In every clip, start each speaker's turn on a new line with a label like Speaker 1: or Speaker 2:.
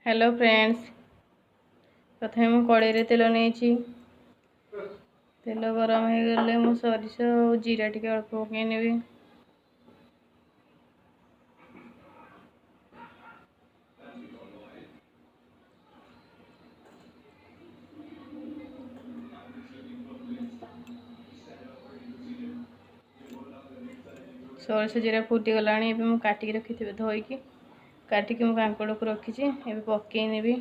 Speaker 1: Hello friends, प्रथम मु कड़े तेल नहीं तेल गरम हो गले मु सरिष और जीरा टिके अल्प पकईनेबी। सरिष जीरा फुटी गला मु काटिक रखी धोईकी काटिक मु कांकड़ को रखी पकईनेबी।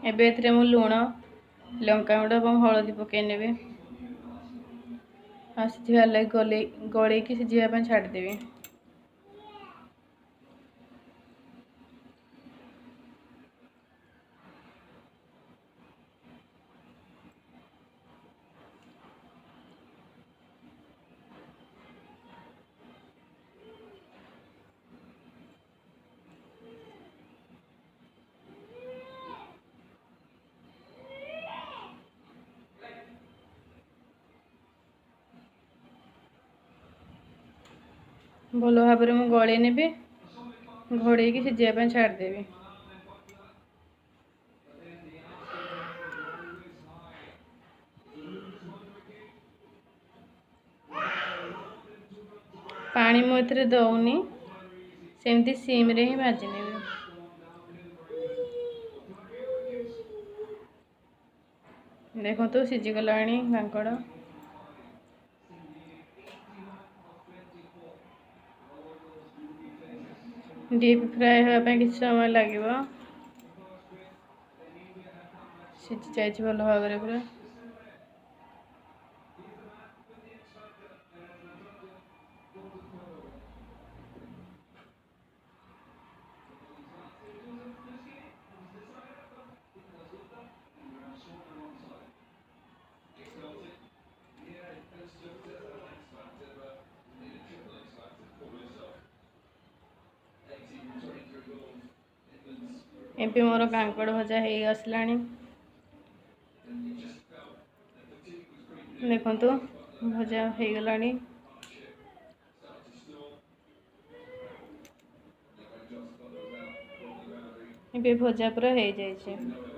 Speaker 1: एबे मु लुण लंका गुंड और हलदी पकईनेबी। सिझा लगे गलैकी सिझापी छाड़देवी। भल भाव में गले ने घोड़े की सिझापी छाड़देवी। पानी मुझे दौनी सेमती सीम रे ही भाजी ने। देखो तो सिझीगला कांकड़। डीप फ्राए होगापी किसी समय लगे सिझी जाइए भल भाव में पूरा। एबे मोर कांकड़ भजा हो आसला। देखु भजा हो गला। भजा पूरा हो जाए।